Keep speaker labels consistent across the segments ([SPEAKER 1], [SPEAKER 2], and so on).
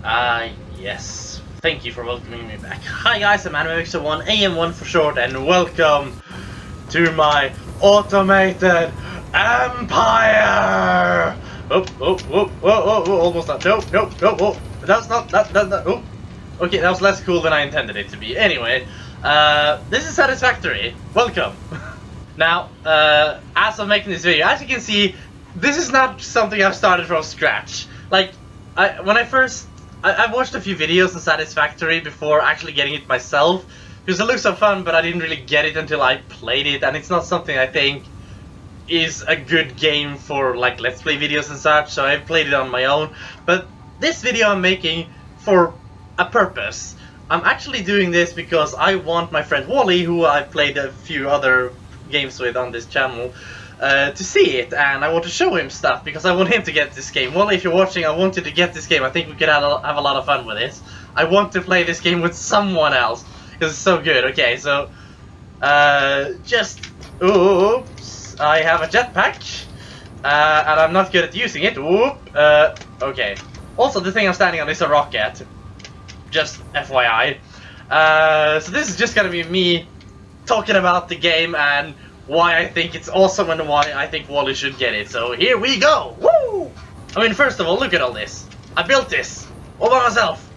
[SPEAKER 1] Yes. Thank you for welcoming me back. Hi guys, I'm AnimeMixer1, AM1 for short, and welcome to my automated empire! Almost not. Nope. That's not, oh. Okay, that was less cool than I intended it to be. Anyway, this is Satisfactory. Welcome. Now, as of making this video, as you can see, this is not something I've started from scratch. Like, when I first... I've watched a few videos on Satisfactory before actually getting it myself, because it looks so fun, but I didn't really get it until I played it, and it's not something I think is a good game for, like, Let's Play videos and such, so I played it on my own. But this video I'm making for a purpose. I'm actually doing this because I want my friend Wally, who I've played a few other games with on this channel, to see it, and I want to show him stuff because I want him to get this game. Wally, if you're watching, I want you to get this game. I think we could have a lot of fun with this. I want to play this game with someone else because it's so good. Okay, so oops, I have a jetpack, and I'm not good at using it. Okay. Also, the thing I'm standing on is a rocket. Just FYI. So this is just gonna be me talking about the game and why I think it's awesome and why I think Wally should get it. So here we go! Woo! I mean, first of all, look at all this. I built this all by myself.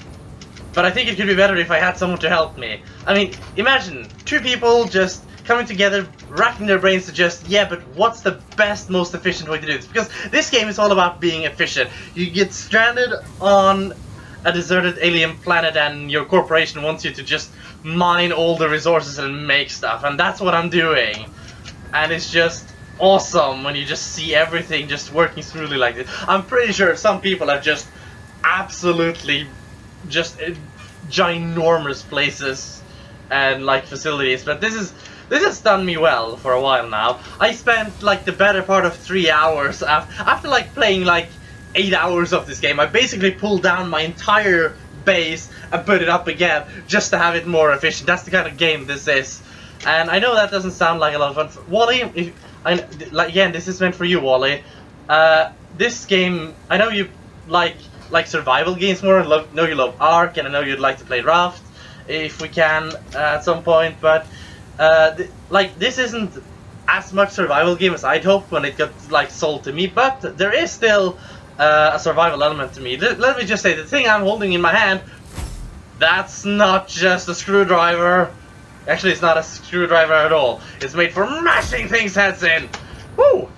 [SPEAKER 1] But I think it could be better if I had someone to help me. I mean, imagine two people just coming together, racking their brains to just, yeah, but what's the best, most efficient way to do this? Because this game is all about being efficient. You get stranded on a deserted alien planet and your corporation wants you to just mine all the resources and make stuff. And that's what I'm doing. And it's just awesome when you just see everything just working smoothly like this. I'm pretty sure some people have just absolutely just ginormous places and like facilities, but this has done me well for a while now. I spent like the better part of 3 hours after like playing like 8 hours of this game. I basically pulled down my entire base and put it up again just to have it more efficient. That's the kind of game this is. And I know that doesn't sound like a lot of fun. Wally, again, this is meant for you, Wally. This game, I know you like survival games more. I know you love Ark, and I know you'd like to play Raft if we can at some point. But like, this isn't as much survival game as I'd hoped when it got like sold to me. But there is still a survival element to me. Let me just say, the thing I'm holding in my hand, that's not just a screwdriver. Actually, it's not a screwdriver at all. It's made for mashing things heads in. Woo!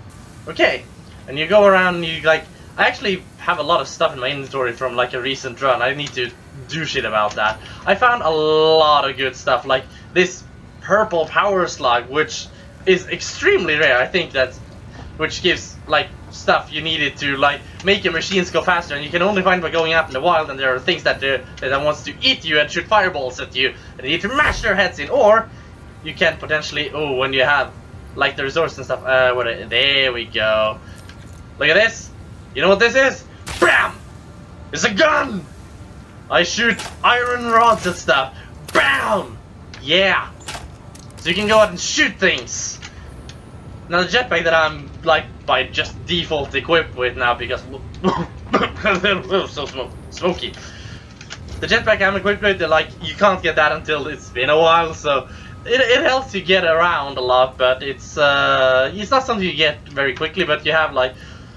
[SPEAKER 1] Okay. And you go around and you like... I actually have a lot of stuff in my inventory from like a recent run. I need to do shit about that. I found a lot of good stuff, like this purple power slug, which is extremely rare. I think that's... which gives like stuff you needed to like make your machines go faster, and you can only find by going out in the wild, and there are things that wants to eat you and shoot fireballs at you and you need to mash their heads in. Or you can potentially, when you have like the resources and stuff, there we go. Look at this. You know what this is? BAM! It's a gun! I shoot iron rods at stuff. BAM! Yeah! So you can go out and shoot things. Now the jetpack that I'm like by just default equipped with now because so smoky. The jetpack I'm equipped with, like, you can't get that until it's been a while, so it helps you get around a lot, but it's not something you get very quickly. But you have like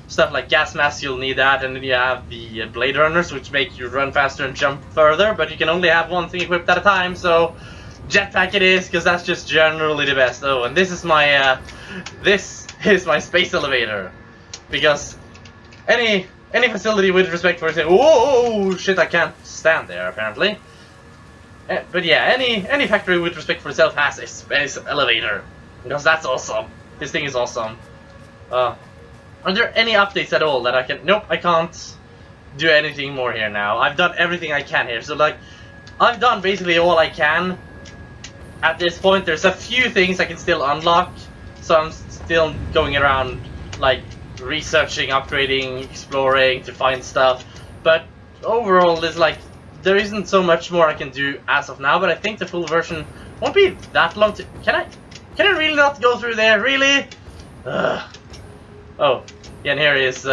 [SPEAKER 1] stuff like gas masks, you'll need that, and then you have the blade runners, which make you run faster and jump further, but you can only have one thing equipped at a time, so jetpack it is, because that's just generally the best. Oh, and this is my space elevator, because any facility with respect for it, whoa, shit, I can't stand there apparently. But yeah, any factory with respect for itself has a space elevator, because that's awesome. This thing is awesome. Are there any updates at all that I can? Nope, I can't do anything more here now. I've done everything I can here, so like, I've done basically all I can at this point. There's a few things I can still unlock, so I'm still going around like researching, upgrading, exploring to find stuff. But overall, there's like, there isn't so much more I can do as of now. But I think the full version won't be that long. Can I really not go through there? Really? Oh, yeah, and here is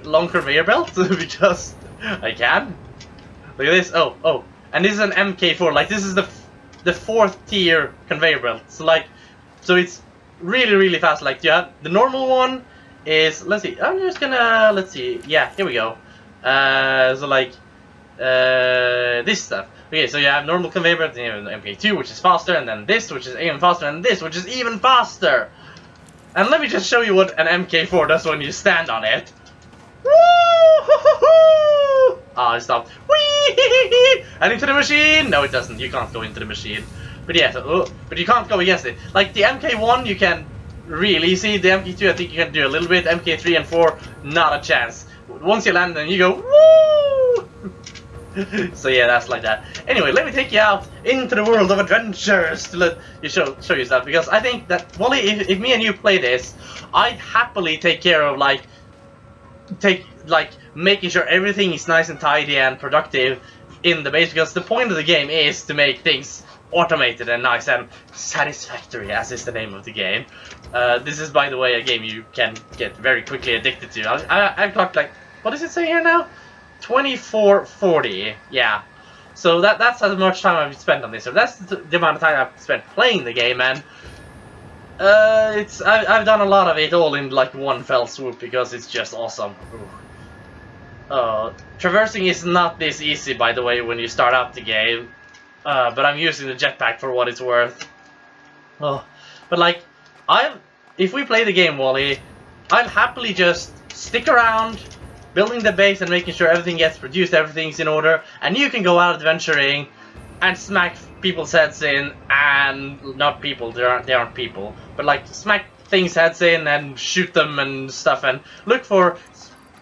[SPEAKER 1] long conveyor belt because I can. Look at this. Oh. And this is an MK4. Like, this is the 4th tier conveyor belt. So, like, so it's really, really fast. Like, you have the normal one is, let's see, I'm just gonna, let's see. Yeah, here we go. So, like, this stuff. Okay, so you have normal conveyor belt, and you have MK2, which is faster, and then this, which is even faster, and this, which is even faster. And let me just show you what an MK4 does when you stand on it. Woo! Ah, it stopped. Whee! And into the machine! No, it doesn't. You can't go into the machine. But yeah, so, but you can't go against it. Like the MK1, you can really see. The MK2, I think you can do a little bit. MK3 and 4, not a chance. Once you land, then you go woo! So yeah, that's like that. Anyway, let me take you out into the world of adventures to let you show you stuff, because I think that, Wally, if me and you play this, I'd happily take care of making sure everything is nice and tidy and productive in the base, because the point of the game is to make things automated and nice and satisfactory, as is the name of the game. This is, by the way, a game you can get very quickly addicted to. I've got, like, what does it say here now? 2440, yeah. So that's how much time I've spent on this. So that's the amount of time I've spent playing the game, and I've done a lot of it all in like one fell swoop, because it's just awesome. Traversing is not this easy, by the way, when you start out the game. But I'm using the jetpack for what it's worth. But like, if we play the game, Wally, I'll happily just stick around, building the base and making sure everything gets produced, everything's in order, and you can go out adventuring and smack people's heads in, and not people, they aren't people, but like smack things heads in and shoot them and stuff, and look for,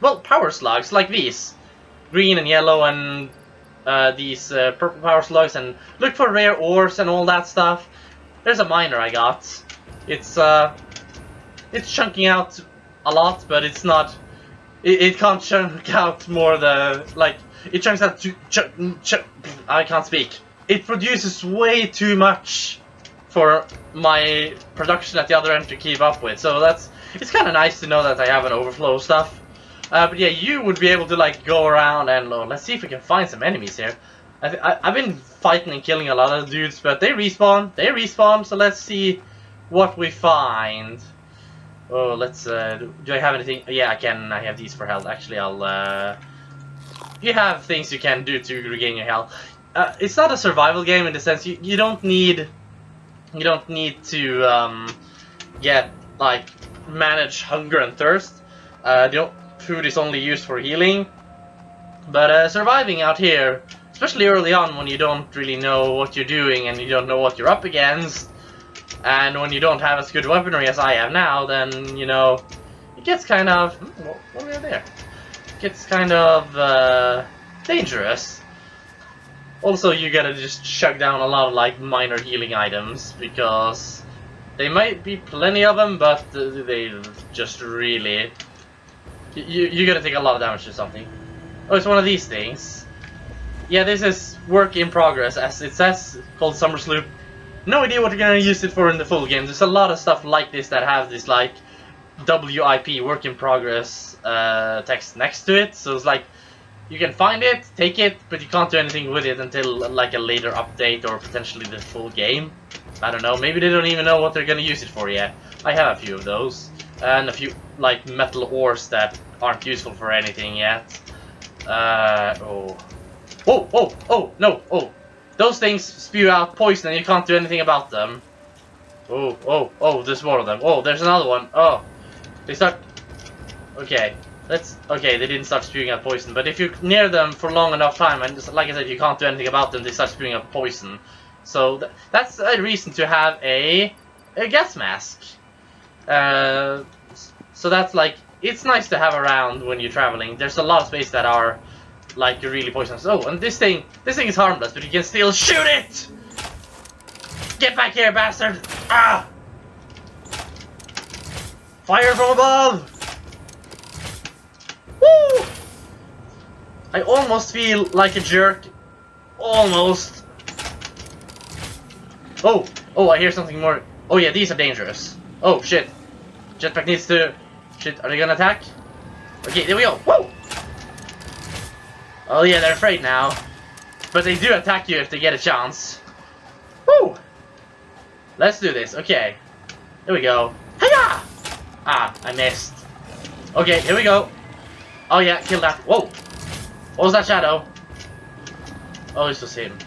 [SPEAKER 1] well, power slugs like these, green and yellow, and these purple power slugs, and look for rare ores and all that stuff. There's a miner I got. It's chunking out a lot, but it's not. It can't chunk out more like it chunks out I can't speak. It produces way too much for my production at the other end to keep up with. So it's kind of nice to know that I have an overflow stuff. But yeah, you would be able to like go around and let's see if we can find some enemies here. I've been fighting and killing a lot of dudes, but they respawn. So let's see what we find. Oh, let's, do I have anything? Yeah, I can, I have these for health. Actually, you have things you can do to regain your health. It's not a survival game in the sense you don't need to, like, manage hunger and thirst. Food is only used for healing. But, surviving out here, especially early on when you don't really know what you're doing and you don't know what you're up against, and when you don't have as good weaponry as I have now, then, you know, it gets kind of... what are we there? It gets kind of dangerous. Also, you gotta just chug down a lot of, like, minor healing items, because they might be plenty of them, but they just really... You gotta take a lot of damage to something. Oh, it's one of these things. Yeah, this is work in progress, as it says, called Summer Sloop. No idea what you're gonna use it for in the full game. There's a lot of stuff like this that have this like WIP, work in progress, text next to it. So it's like you can find it, take it, but you can't do anything with it until like a later update or potentially the full game. I don't know. Maybe they don't even know what they're gonna use it for yet. I have a few of those and a few like metal ores that aren't useful for anything yet. Oh, no, oh. Those things spew out poison and you can't do anything about them. Oh, there's more of them. Oh, there's another one. Oh, they start... Okay, okay, they didn't start spewing out poison, but if you're near them for long enough time, and just, like I said, you can't do anything about them, they start spewing out poison. So that's a reason to have a gas mask. So that's like, it's nice to have around when you're traveling. There's a lot of space that are like really poisonous. Oh, and this thing is harmless, but you can still shoot it! Get back here, bastard! Ah! Fire from above! Woo! I almost feel like a jerk. Almost. Oh, I hear something more. Oh yeah, these are dangerous. Oh shit. Jetpack needs to... Shit, are they gonna attack? Okay, there we go. Woo! Oh yeah, they're afraid now. But they do attack you if they get a chance. Woo! Let's do this. Okay. Here we go. Hiya! Ah, I missed. Okay, here we go. Oh yeah, kill that. Whoa! What was that shadow? Oh, this was him.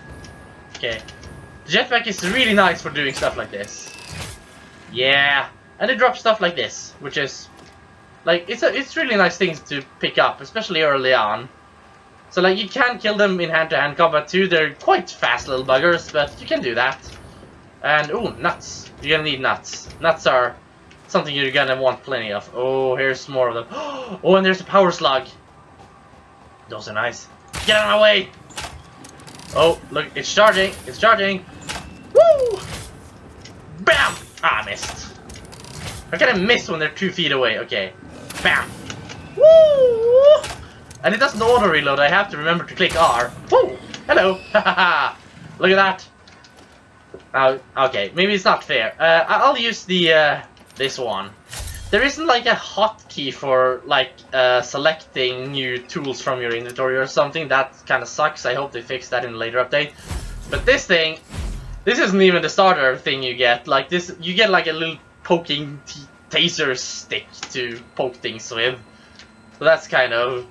[SPEAKER 1] Okay. The jetpack is really nice for doing stuff like this. Yeah. And it drops stuff like this, which is like it's really nice things to pick up, especially early on. So like you can kill them in hand-to-hand combat too. They're quite fast little buggers, but you can do that. And ooh, nuts. You're gonna need nuts. Nuts are something you're gonna want plenty of. Oh, here's more of them. Oh, and there's a power slug. Those are nice. Get out of my way! Oh, look, it's charging. It's charging. Woo! Bam! Ah, I missed. How can I miss when they're 2 feet away? Okay. Bam! Woo! And it doesn't auto reload. I have to remember to click R. Woo! Hello! Look at that. Okay, maybe it's not fair. I'll use the this one. There isn't like a hotkey for like selecting new tools from your inventory or something. That kind of sucks. I hope they fix that in a later update. But this thing, this isn't even the starter thing you get. Like this, you get like a little poking taser stick to poke things with. So that's kind of.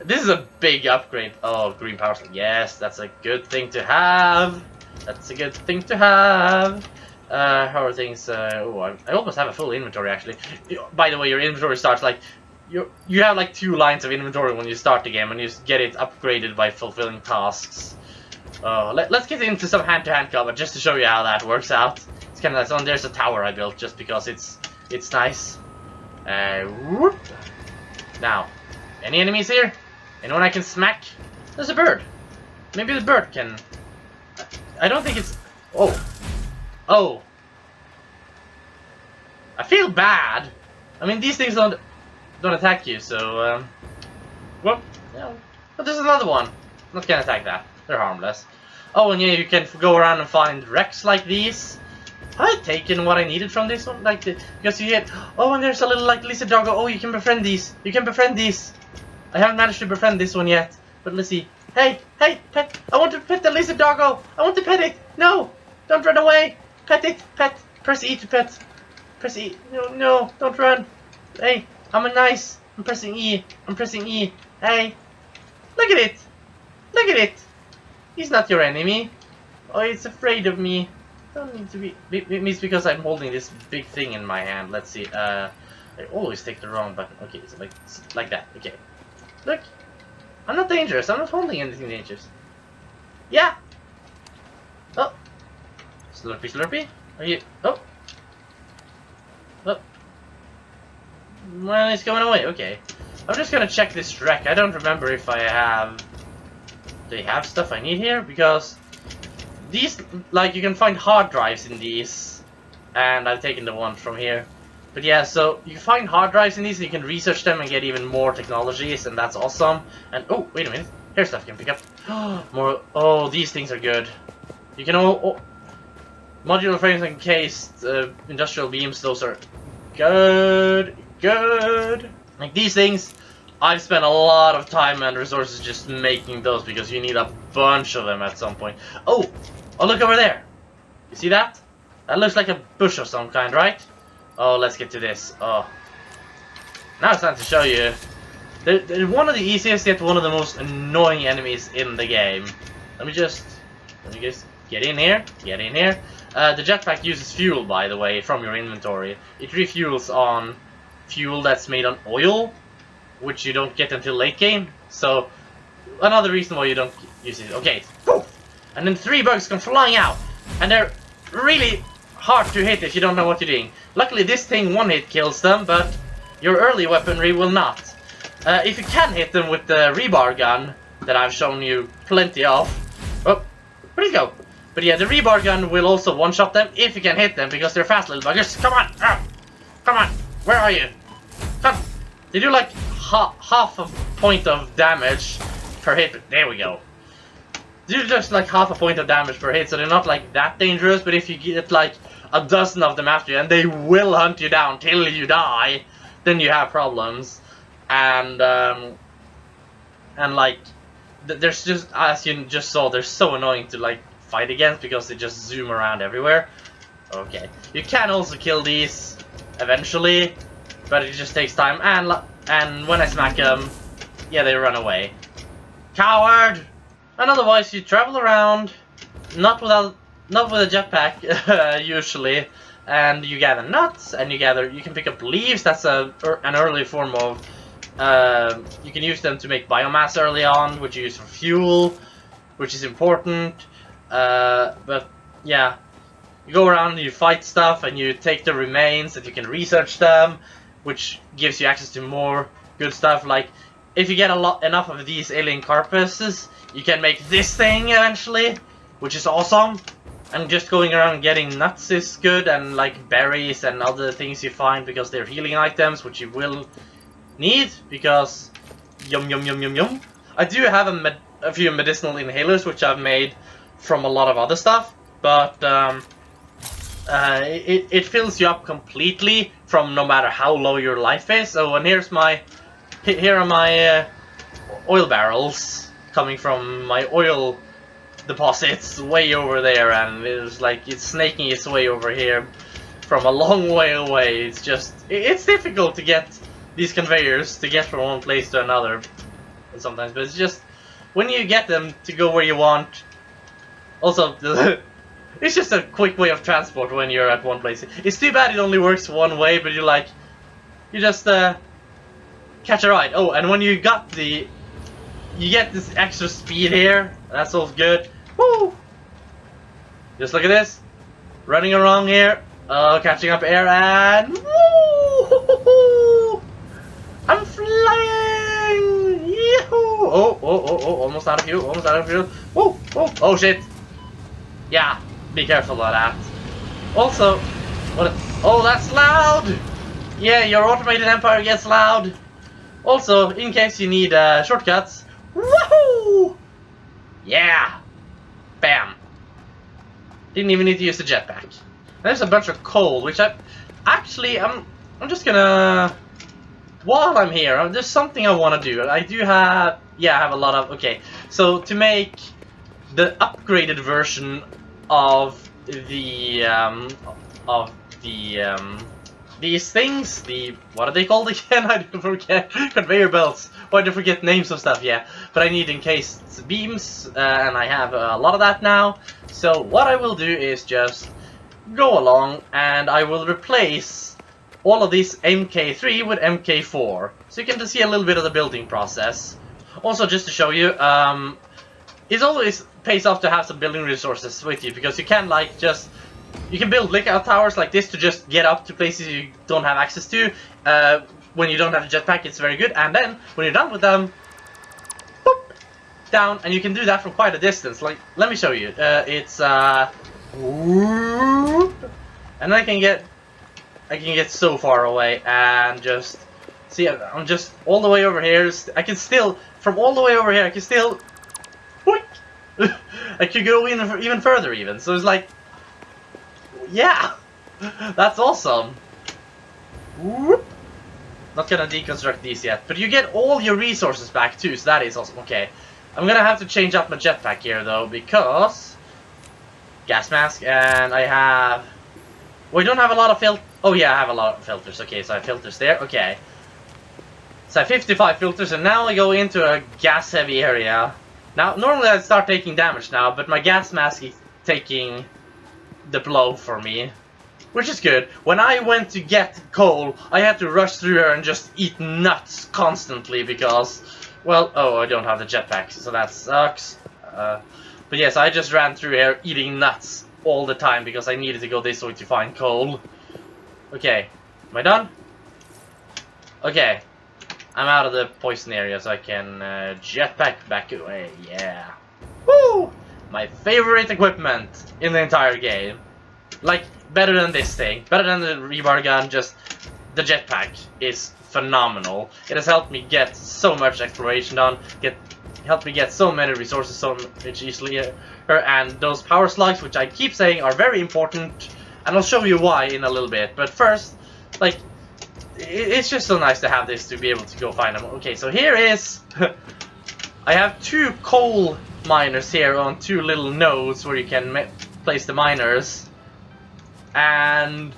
[SPEAKER 1] This is a big upgrade. Oh, green power slug. Yes, that's a good thing to have. That's a good thing to have. How are things? Oh, I almost have a full inventory actually. By the way, your inventory starts like you have like 2 lines of inventory when you start the game, and you just get it upgraded by fulfilling tasks. Let's get into some hand-to-hand combat just to show you how that works out. It's kind of nice. Oh, and there's a tower I built just because it's nice. Whoop. Now, any enemies here? Anyone I can smack? There's a bird. Maybe the bird can. I don't think it's. Oh. I feel bad. I mean, these things don't attack you, so well, yeah. But there's another one. I'm not gonna attack that. They're harmless. Oh, and yeah, you can go around and find wrecks like these. Have I taken what I needed from this one? Like because you get. Oh, and there's a little like lizard doggo. Oh, you can befriend these. You can befriend these. I haven't managed to befriend this one yet, but let's see. Hey, pet! I want to pet the lizard doggo. I want to pet it. No, don't run away. Pet it, pet. Press E to pet. Press E. No, don't run. Hey, I'm nice. I'm pressing E. I'm pressing E. Hey, look at it. Look at it. He's not your enemy. Oh, it's afraid of me. Don't need to be. It's because I'm holding this big thing in my hand. Let's see. I always take the wrong button. Okay, so like that. Okay. Look, I'm not dangerous. I'm not holding anything dangerous. Yeah. Oh. Slurpy, slurpy. Are you? Oh. Oh. Well, it's going away. Okay. I'm just gonna check this wreck. I don't remember if I have. Do they have stuff I need here? Because these, like, you can find hard drives in these, and I've taken the one from here. But yeah, so you can find hard drives in these, and you can research them and get even more technologies, and that's awesome. And oh, wait a minute, here's stuff you can pick up. More. Oh, these things are good. You can modular frames and encased industrial beams. Those are good. Like these things, I've spent a lot of time and resources just making those because you need a bunch of them at some point. Oh, look over there. You see that? That looks like a bush of some kind, right? Oh, let's get to this. Oh. Now it's time to show you. They're one of the easiest yet one of the most annoying enemies in the game. Let me just get in here. Get in here. The jetpack uses fuel, by the way, from your inventory. It refuels on fuel that's made on oil, which you don't get until late game. So, another reason why you don't use it. Okay. Poof! And then 3 bugs come flying out. And they're really hard to hit if you don't know what you're doing. Luckily, this thing one-hit kills them, but your early weaponry will not. If you can hit them with the rebar gun that I've shown you plenty of. Oh, where'd he go? But yeah, the rebar gun will also one-shot them if you can hit them because they're fast little buggers. Come on! Come on! Where are you? Come! They do like half a point of damage per hit. There we go. They do just like half a point of damage per hit, so they're not like that dangerous. But if you get like a dozen of them after you, and they will hunt you down till you die, then you have problems. And like there's just, as you just saw, they're so annoying to like fight against because they just zoom around everywhere. Okay, you can also kill these eventually, but it just takes time. And when I smack them, yeah, they run away. Coward! And otherwise, you travel around, not with a jetpack usually, and you gather nuts, and you can pick up leaves. That's an early form of. You can use them to make biomass early on, which you use for fuel, which is important. But yeah, you go around and you fight stuff, and you take the remains, and you can research them, which gives you access to more good stuff. Like if you get enough of these alien carapaces, you can make this thing eventually, which is awesome. And just going around getting nuts is good, and like berries and other things you find because they're healing items, which you will need because yum yum yum yum yum. I do have a few medicinal inhalers which I've made from a lot of other stuff, but it fills you up completely from no matter how low your life is. Oh, and here are my oil barrels coming from my oil deposits way over there, and it's snaking its way over here from a long way away. It's difficult to get these conveyors to get from one place to another sometimes, but it's just when you get them to go where you want. Also, it's just a quick way of transport when you're at one place. It's too bad it only works one way, but you just catch a ride. Oh, and when you get this extra speed here. That's all good. Woo! Just look at this. Running around here. Catching up air and woo! I'm flying! Yee-hoo! Oh, almost out of fuel, Woo! Oh shit! Yeah, be careful of that. Also, oh, that's loud! Yeah, your automated empire gets loud. Also, in case you need shortcuts, woohoo! Yeah! Bam! Didn't even need to use the jetpack. There's a bunch of coal, which I'm just gonna, while I'm here, there's something I want to do. I have a lot of, okay, so to make the upgraded version of these things, what are they called again? I forget. Conveyor belts. Why did I forget names of stuff? Yeah, but I need encased beams, and I have a lot of that now. So what I will do is just go along, and I will replace all of these MK3 with MK4, so you can just see a little bit of the building process. Also, just to show you, it always pays off to have some building resources with you, because you can you can build lookout towers like this to just get up to places you don't have access to. When you don't have a jetpack, it's very good. And then when you're done with them, boop, down, and you can do that from quite a distance. Like, let me show you. It's whoop, and I can get so far away and just see. I'm just all the way over here. I can still, from all the way over here, I can still, I could go even further even. So it's like, yeah, that's awesome. Whoop. Not gonna deconstruct these yet, but you get all your resources back too, so that is awesome. Okay, I'm gonna have to change up my jetpack here though, because gas mask, and I have, well, I don't have a lot of oh yeah, I have a lot of filters. Okay, so I have filters there. Okay, so I have 55 filters, and now I go into a gas heavy area. Now normally I'd start taking damage now, but my gas mask is taking the blow for me, which is good. When I went to get coal, I had to rush through here and just eat nuts constantly because, well, oh, I don't have the jetpack, so that sucks. But yes, I just ran through here eating nuts all the time because I needed to go this way to find coal. Okay, am I done? Okay, I'm out of the poison area, so I can jetpack back away. Yeah. Woo! My favorite equipment in the entire game. Like, better than this thing. Better than the rebar gun, just the jetpack is phenomenal. It has helped me get so much exploration done, helped me get so many resources so much easily, and those power slugs, which I keep saying are very important, and I'll show you why in a little bit. But first, like, it's just so nice to have this to be able to go find them. Okay, so here is I have 2 coal miners here on 2 little nodes where you can place the miners, and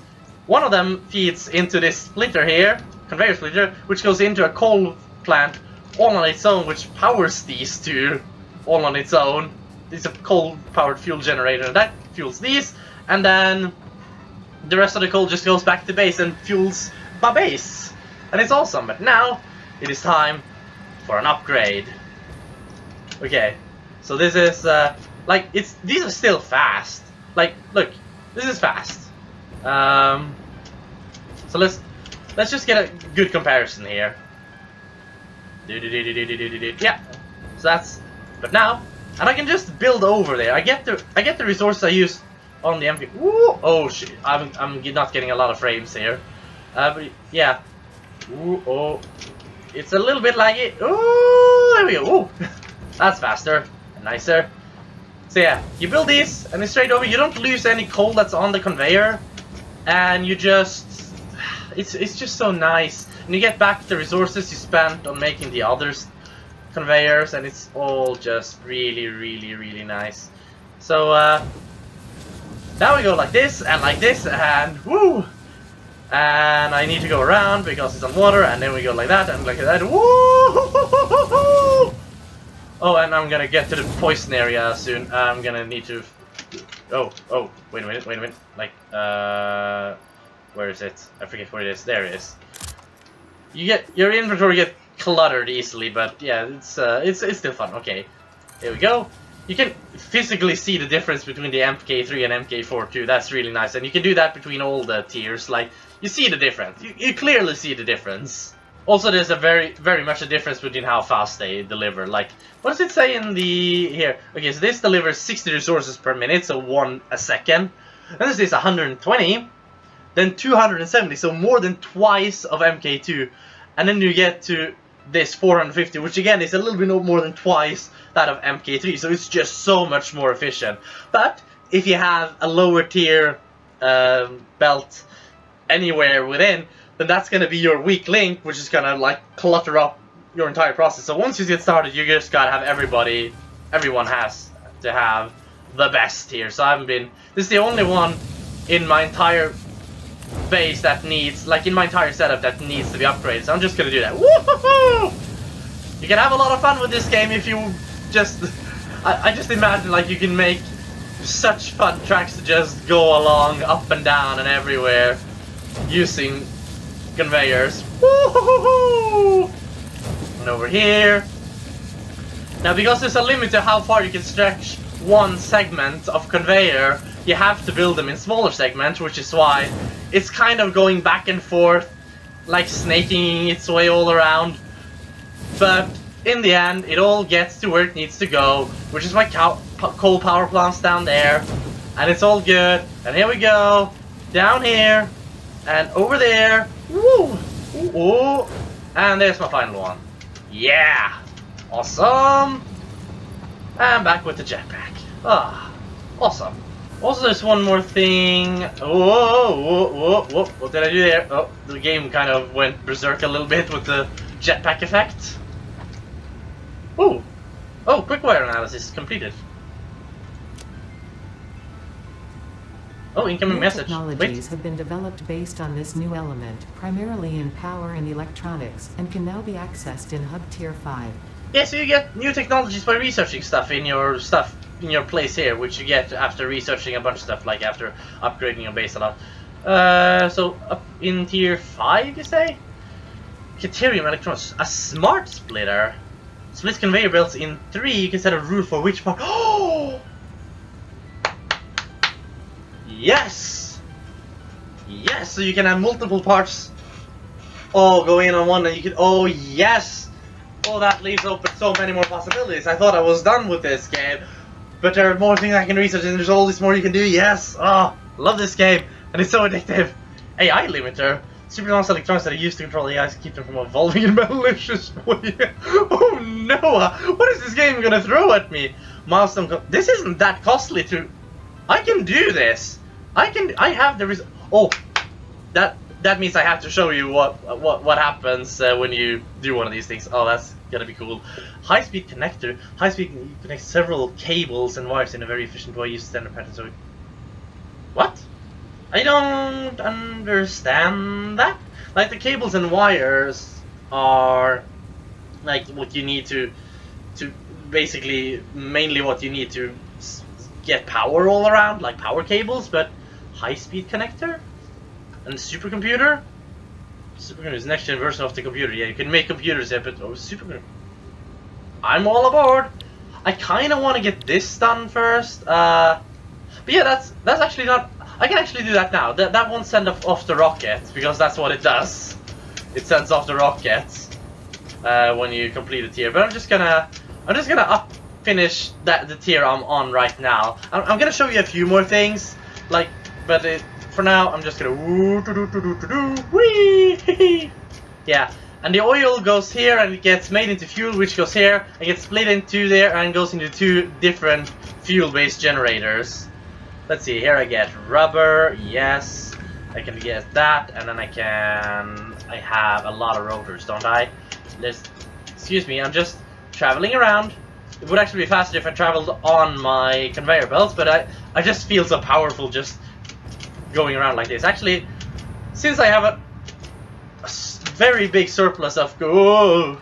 [SPEAKER 1] one of them feeds into this splitter here, conveyor splitter, which goes into a coal plant all on its own, which powers these 2 all on its own. It's a coal-powered fuel generator, and that fuels these, and then the rest of the coal just goes back to base and fuels my base, and it's awesome. But now it is time for an upgrade. Okay, so this is like these are still fast. Like, look, this is fast. So let's just get a good comparison here. Yeah, so that's. But now, and I can just build over there. I get the resources I use on the MP. Ooh, oh shit! I'm not getting a lot of frames here. But yeah. Ooh, oh, it's a little bit laggy. Ooh, there we go. Ooh, that's faster and nicer. So yeah, you build these and it's straight over. You don't lose any coal that's on the conveyor, and you just it's just so nice. And you get back the resources you spent on making the others conveyors, and it's all just really nice. So now we go like this, and woo! And I need to go around because it's on water, and then we go like that and like that. Woo! Oh, and I'm gonna get to the poison area soon. I'm gonna need to. Oh, wait a minute. Like, where is it? I forget where it is. There it is. Your inventory gets cluttered easily, but yeah, it's still fun. Okay, here we go. You can physically see the difference between the MK3 and MK4 too. That's really nice, and you can do that between all the tiers. Like, you see the difference. You clearly see the difference. Also, there's a very much a difference between how fast they deliver. Like, what does it say in the here? Okay, so this delivers 60 resources per minute, so 1 a second. And this is 120, then 270, so more than twice of MK2. And then you get to this 450, which again is a little bit more than twice that of MK3, so it's just so much more efficient. But if you have a lower tier belt anywhere within, then that's going to be your weak link, which is going to like clutter up your entire process. So once you get started, you just got to have everyone has to have the best tier. So this is the only one in my entire base that needs, like in my entire setup, that needs to be upgraded. So I'm just going to do that. Woohoo! You can have a lot of fun with this game if you just, I just imagine like you can make such fun tracks to just go along up and down and everywhere using conveyors. Woohoo! And over here. Now, because there's a limit to how far you can stretch one segment of conveyor, you have to build them in smaller segments, which is why it's kind of going back and forth, like snaking its way all around. But in the end, it all gets to where it needs to go, which is my coal power plants down there. And it's all good. And here we go. Down here. And over there. Woo! Ooh. And there's my final one. Yeah! Awesome! And back with the jetpack. Ah, awesome. Also, there's one more thing. Whoa! What did I do there? Oh, the game kind of went berserk a little bit with the jetpack effect. Ooh! Oh, quick wire analysis completed. Oh, incoming message.
[SPEAKER 2] Technologies have been developed based on this new element, primarily in power and electronics, and can now be accessed in Hub Tier 5.
[SPEAKER 1] Yeah, so you get new technologies by researching stuff in your place here, which you get after researching a bunch of stuff, like after upgrading your base a lot. So up in Tier 5, you say? Deuterium electrons, a smart splitter. Split conveyor belts in 3. You can set a rule for which part. Oh! Yes! Yes, so you can have multiple parts all go in on one, and you can. Oh, yes! Oh, that leaves open so many more possibilities. I thought I was done with this game, but there are more things I can research, and there's all this more you can do. Yes! Oh, love this game, and it's so addictive. AI limiter. Supernova's electrons that are used to control AIs to keep them from evolving in malicious way. Oh no! What is this game gonna throw at me? Milestone. This isn't that costly to. I can do this. I have the oh, that means I have to show you what happens when you do one of these things. Oh, that's Gonna be cool. High-speed connector. High-speed connects several cables and wires in a very efficient way. Use standard pattern. So, what? I don't understand that. Like the cables and wires are like what you need to basically mainly what you need to get power all around, like power cables. But high-speed connector and supercomputer. Supercomputer is the next gen version of the computer. Yeah, you can make computers, yeah, but supercomputer. I'm all aboard. I kind of want to get this done first. But yeah, that's actually not. I can actually do that now. That won't send off the rocket because that's what it does. It sends off the rockets when you complete a tier. But I'm just gonna finish the tier I'm on right now. I'm gonna show you a few more things, like, but for now I'm just gonna wee. Yeah, and the oil goes here and it gets made into fuel, which goes here and gets split into there and goes into two different fuel-based generators. Let's see, here I get rubber, yes, I can get that, and then I have a lot of rotors, don't I? Excuse me, I'm just traveling around. It would actually be faster if I traveled on my conveyor belts, but I just feel so powerful just going around like this. Actually, since I have a very big surplus of fuel,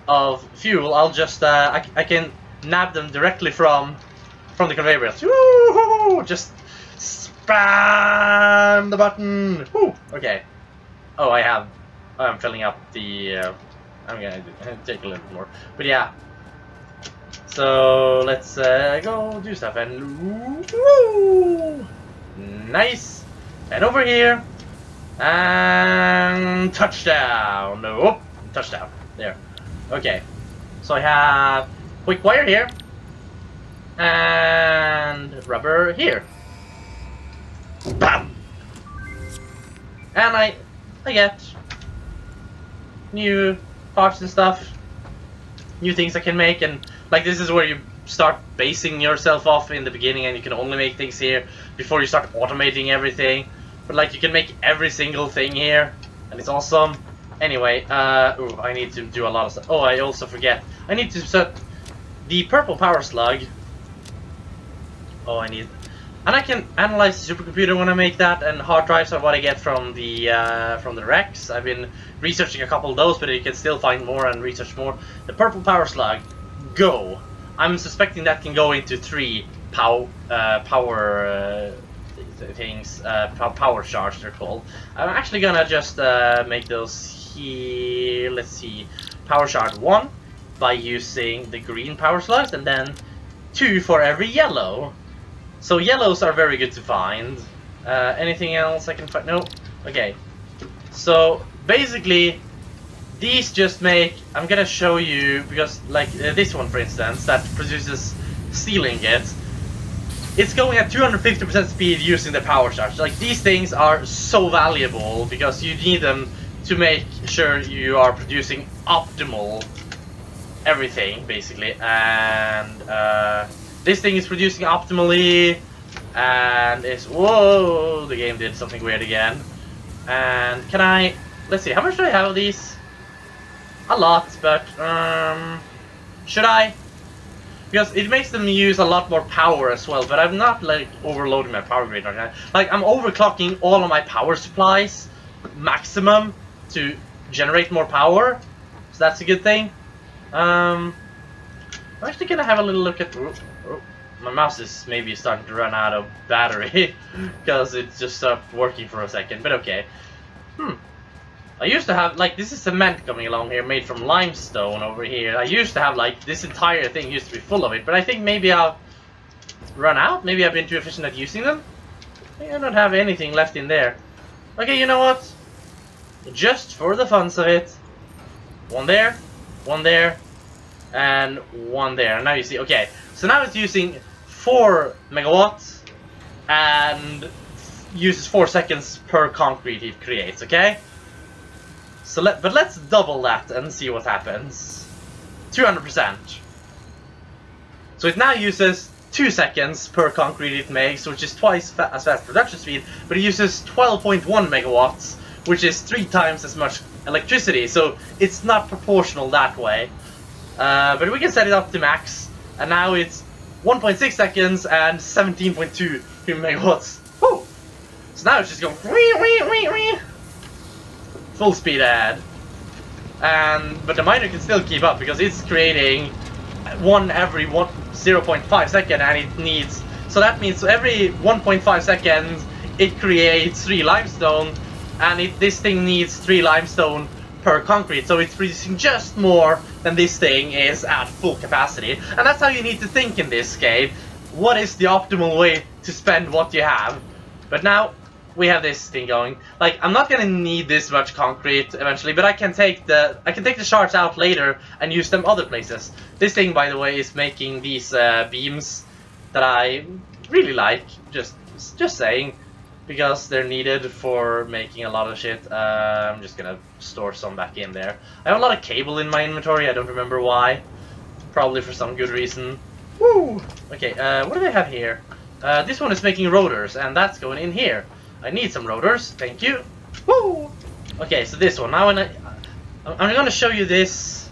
[SPEAKER 1] I'll just, I can nab them directly from the conveyor belts. Woo-hoo! Just spam the button. Woo! Okay. Oh, I'm filling up the. I'm gonna take a little bit more, but yeah. So let's go do stuff and woo! Nice. And over here and touchdown. Nope, touchdown. There. Okay. So I have quick wire here. And rubber here. Bam! And I get new parts and stuff, new things I can make, and like this is where you start basing yourself off in the beginning, and you can only make things here before you start automating everything. But like you can make every single thing here, and it's awesome. Anyway, ooh, I need to do a lot of stuff. Oh, I also forget. I need to set the purple power slug. Oh, and I can analyze the supercomputer when I make that, and hard drives are what I get from the Rex. I've been researching a couple of those, but you can still find more and research more. The purple power slug, go. I'm suspecting that can go into 3 power things, power shards they're called. I'm actually gonna just make those here. Let's see, power shard 1 by using the green power slugs, and then 2 for every yellow. So yellows are very good to find. Anything else I can find? No. Okay. So basically, these just make. I'm gonna show you because, like this one, for instance, that produces steel ingots. It's going at 250% speed using the power charge. Like these things are so valuable because you need them to make sure you are producing optimal everything, basically, and. This thing is producing optimally, and it's whoa! The game did something weird again. And can I? Let's see. How much do I have of these? A lot, but should I? Because it makes them use a lot more power as well. But I'm not like overloading my power grid right now. Like I'm overclocking all of my power supplies maximum to generate more power. So that's a good thing. I'm actually gonna have a little look at. Oh, my mouse is maybe starting to run out of battery because it just stopped working for a second, but okay. I used to have, like, this is cement coming along here made from limestone over here. I used to have, like, this entire thing used to be full of it, but I think maybe I've run out. Maybe I've been too efficient at using them. I don't have anything left in there. Okay, you know what? Just for the funs of it. One there, and one there. And now you see, okay. So now it's using 4 megawatts and uses 4 seconds per concrete it creates, okay? So but let's double that and see what happens. 200%. So it now uses 2 seconds per concrete it makes, which is twice as fast production speed, but it uses 12.1 megawatts, which is 3 times as much electricity, so it's not proportional that way. But we can set it up to max, and now it's 1.6 seconds and 17.2 megawatts. Woo! So now it's just going wee, full speed ahead. But the miner can still keep up because it's creating one every 0.5 second, and it needs. So that means every 1.5 seconds it creates 3 limestone, and this thing needs 3 limestone per concrete, so it's producing just more than this thing is at full capacity. And that's how you need to think in this game. What is the optimal way to spend what you have? But now we have this thing going. Like, I'm not gonna need this much concrete eventually, but I can take the shards out later and use them other places. This thing, by the way, is making these beams that I really like. Just saying. Because they're needed for making a lot of shit. I'm just gonna store some back in there. I have a lot of cable in my inventory, I don't remember why. Probably for some good reason. Woo! Okay, what do they have here? This one is making rotors, and that's going in here. I need some rotors, thank you. Woo! Okay, so this one. Now I'm gonna show you this.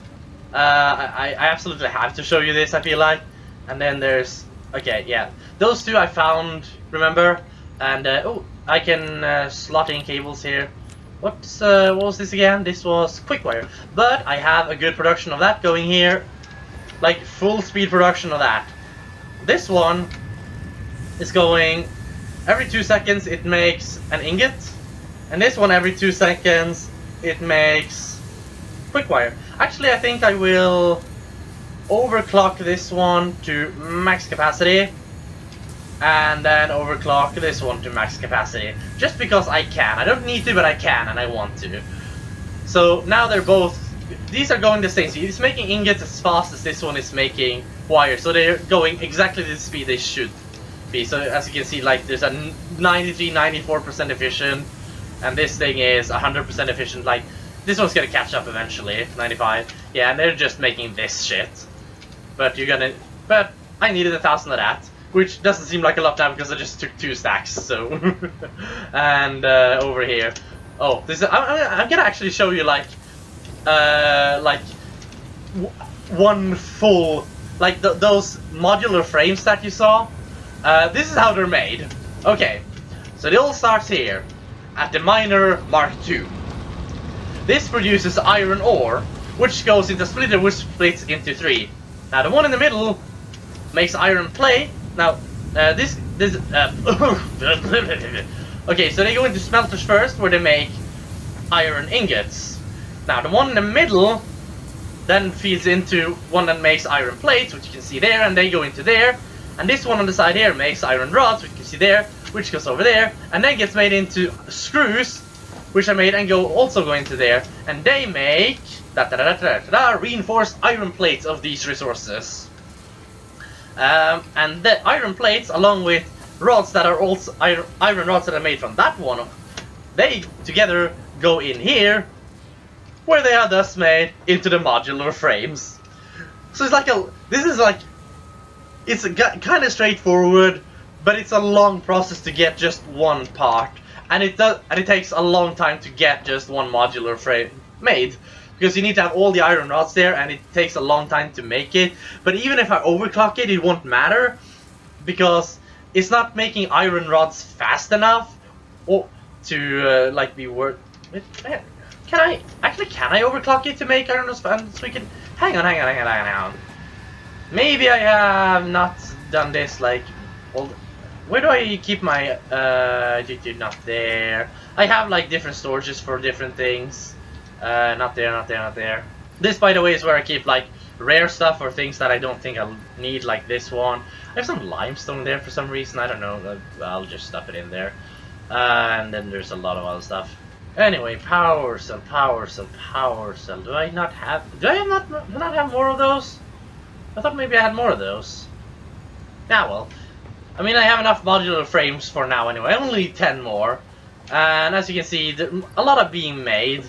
[SPEAKER 1] I absolutely have to show you this, I feel like. And then there's... Okay, yeah. Those two I found, remember? And oh, I can slot in cables here. What was this again? This was quick wire. But I have a good production of that going here, like full speed production of that. This one is going every 2 seconds. It makes an ingot, and this one every 2 seconds it makes quick wire. Actually, I think I will overclock this one to max capacity. And then overclock this one to max capacity. Just because I can. I don't need to, but I can, and I want to. So now they're both... These are going the same speed. It's making ingots as fast as this one is making wire. So they're going exactly the speed they should be. So as you can see, like, there's a 93-94% efficient. And this thing is 100% efficient. Like, this one's gonna catch up eventually. 95. Yeah, and they're just making this shit. But you're gonna... But I needed 1,000 of that. Which doesn't seem like a lot now because I just took 2 stacks, so... And over here... Oh, this is, I'm gonna actually show you, like... one full... Like, those modular frames that you saw. This is how they're made. Okay, so it all starts here. At the Miner Mark II. This produces iron ore, which goes into a splitter, which splits into 3. Now, the one in the middle makes iron plate. Now, okay, so they go into smelters first, where they make iron ingots. Now, the one in the middle then feeds into one that makes iron plates, which you can see there, and they go into there. And this one on the side here makes iron rods, which you can see there, which goes over there, and then gets made into screws, which are made and also go into there. And they make reinforced iron plates of these resources. And the iron plates, along with rods that are also iron rods that are made from that one, they together go in here, where they are thus made into the modular frames. So it's like it's kind of straightforward, but it's a long process to get just one part, and it takes a long time to get just one modular frame made. Because you need to have all the iron rods there, and it takes a long time to make it. But even if I overclock it, it won't matter, because it's not making iron rods fast enough to like be worth. Can I overclock it to make iron rods fast? So we can hang on. Maybe I have not done this like. Where do I keep my? Not there. I have like different storages for different things. Not there. This, by the way, is where I keep like rare stuff or things that I don't think I'll need, like this one. I have some limestone there for some reason, I don't know, I'll just stuff it in there. And then there's a lot of other stuff. Anyway, power cell. Do I not have more of those? I thought maybe I had more of those. Yeah, well, I mean, I have enough modular frames for now anyway. I only need 10 more. And as you can see, a lot are being made.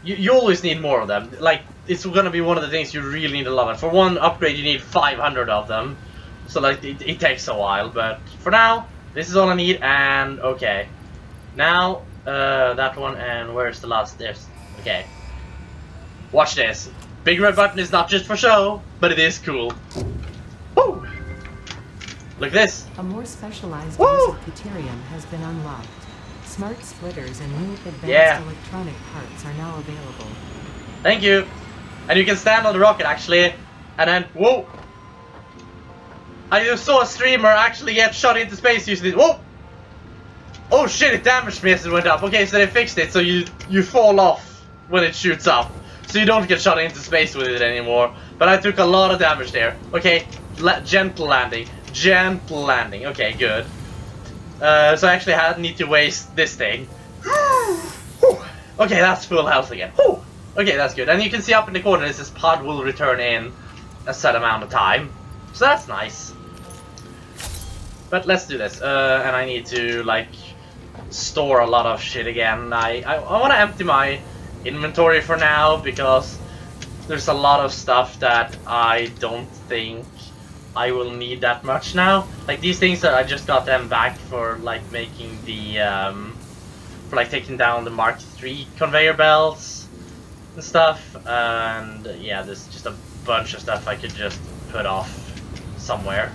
[SPEAKER 1] You always need more of them. Like, it's gonna be one of the things you really need a lot of. For one upgrade, you need 500 of them. So, like, it takes a while. But for now, this is all I need. And, okay. Now, that one. And where's the last? There's. Okay. Watch this. Big red button is not just for show, but it is cool. Woo! Look at this.
[SPEAKER 2] A more specialized
[SPEAKER 1] Woo!
[SPEAKER 2] use of deuterium has been unlocked. Smart splitters and new advanced
[SPEAKER 1] Yeah.
[SPEAKER 2] electronic parts are now available.
[SPEAKER 1] Thank you. And you can stand on the rocket actually, and then whoa! I just saw a streamer actually get shot into space using it. Whoa! Oh shit! It damaged me as it went up. Okay, so they fixed it so you fall off when it shoots up, so you don't get shot into space with it anymore. But I took a lot of damage there. Okay, gentle landing. Gentle landing. Okay, good. So I actually need to waste this thing. Okay, that's full health again. Okay, that's good. And you can see up in the corner, this pod will return in a set amount of time. So that's nice. But let's do this. And I need to, like, store a lot of shit again. I want to empty my inventory for now, because there's a lot of stuff that I don't think I will need that much now. Like these things that I just got them back for like making the for like taking down the Mark III conveyor belts and stuff. And yeah, there's just a bunch of stuff I could just put off somewhere.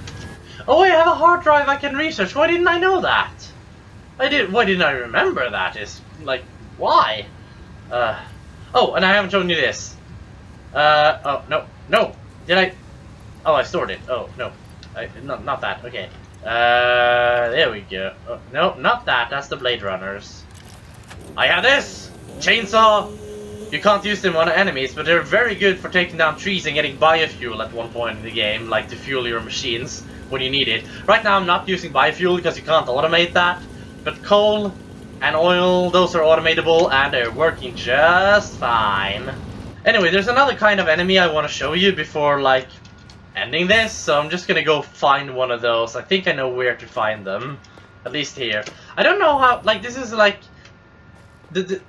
[SPEAKER 1] Oh, I have a hard drive I can research. Why didn't I know that? Why didn't I remember that? Is like why? Oh, and I haven't shown you this. Oh no. Did I? Oh, I stored it. Oh, no. Not that. Okay. There we go. Oh, no, not that. That's the Blade Runners. I have this! Chainsaw! You can't use them on enemies, but they're very good for taking down trees and getting biofuel at one point in the game, like to fuel your machines when you need it. Right now I'm not using biofuel because you can't automate that, but coal and oil, those are automatable and they're working just fine. Anyway, there's another kind of enemy I want to show you before, like, ending this, so I'm just gonna go find one of those. I think I know where to find them, at least here. I don't know how, like, this is like this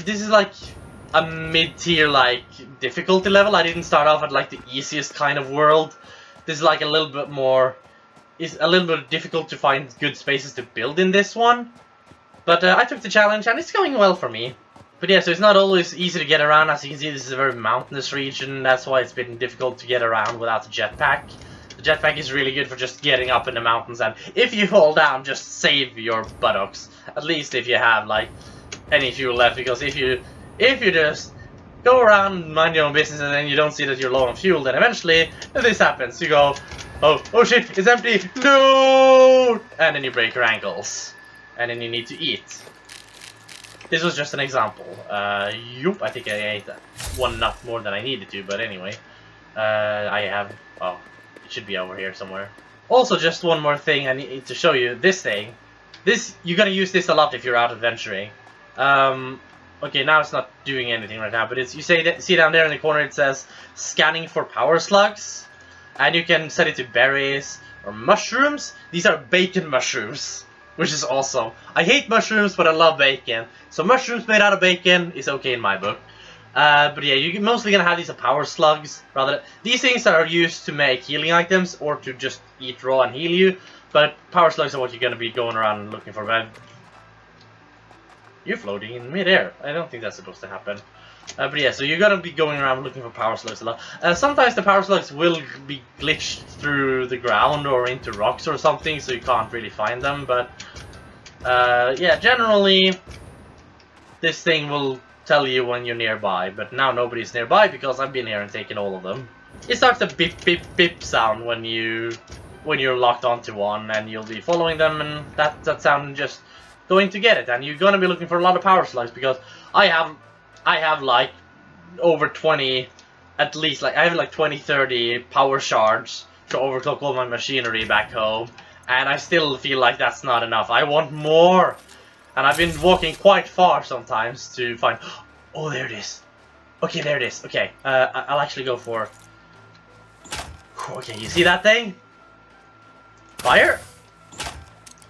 [SPEAKER 1] is like a mid-tier like difficulty level. I didn't start off at like the easiest kind of world. This is like a little bit more, it's a little bit difficult to find good spaces to build in this one, but I took the challenge and it's going well for me. But yeah, so it's not always easy to get around. As you can see, this is a very mountainous region. That's why it's been difficult to get around without the jetpack. The jetpack is really good for just getting up in the mountains, and if you fall down, just save your buttocks. At least if you have like any fuel left, because if you just go around and mind your own business and then you don't see that you're low on fuel, then eventually this happens. You go, oh shit, it's empty. No! And then you break your ankles, and then you need to eat. This was just an example. I think I ate one nut more than I needed to, but anyway. I have... Oh, it should be over here somewhere. Also, just one more thing I need to show you. This thing. You're gonna use this a lot if you're out adventuring. Okay, now it's not doing anything right now, but see down there in the corner it says scanning for power slugs. And you can set it to berries or mushrooms. These are bacon mushrooms, which is awesome. I hate mushrooms, but I love bacon. So mushrooms made out of bacon is okay in my book. But yeah, you're mostly gonna have these power slugs. These things are used to make healing items or to just eat raw and heal you. But power slugs are what you're gonna be going around looking for. But you're floating in midair. I don't think that's supposed to happen. But yeah, so you're gonna be going around looking for power slugs a lot. Sometimes the power slugs will be glitched through the ground or into rocks or something, so you can't really find them. But yeah, generally this thing will tell you when you're nearby. But now nobody's nearby because I've been here and taken all of them. It starts a beep beep beep sound when you're locked onto one, and you'll be following them, and that sound just going to get it. And you're gonna be looking for a lot of power slugs because I have like over 20, at least, like I have like 20-30 power shards to overclock all my machinery back home, and I still feel like that's not enough. I want more, and I've been walking quite far sometimes to find. Oh, there it is. Okay, there it is. Okay, I'll actually go for. Okay, you see that thing? Fire.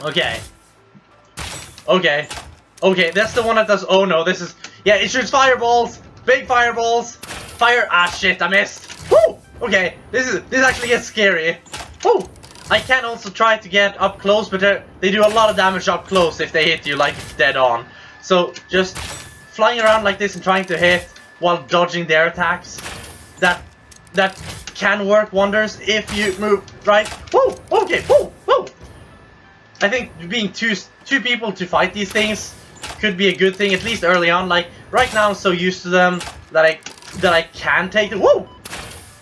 [SPEAKER 1] Okay. Okay, that's the one that does. Oh no, this is. Yeah, it shoots fireballs! Big fireballs! Fire! Ah shit, I missed! Woo! Okay, this actually gets scary. Woo! I can also try to get up close, but they do a lot of damage up close if they hit you like dead on. So just flying around like this and trying to hit while dodging their attacks that can work wonders if you move right. Whoa, okay, whoa, whoa. I think being two people to fight these things could be a good thing, at least early on. Like right now, I'm so used to them that I can take them. Whoa!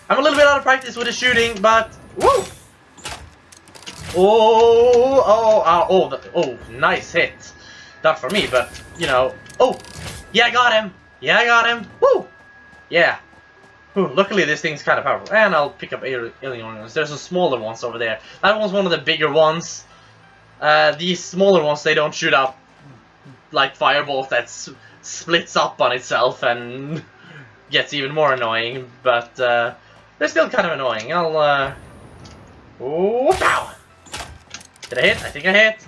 [SPEAKER 1] I'm a little bit out of practice with the shooting, but whoa! Oh, nice hit. Not for me, but you know. Oh, yeah, I got him. Yeah, I got him. Woo! Yeah. Ooh, luckily this thing's kind of powerful. And I'll pick up alien organs. There's some smaller ones over there. That one's one of the bigger ones. These smaller ones, they don't shoot up like fireballs that splits up on itself and gets even more annoying. But they're still kind of annoying. I'll oh, pow! Did I hit? I think I hit.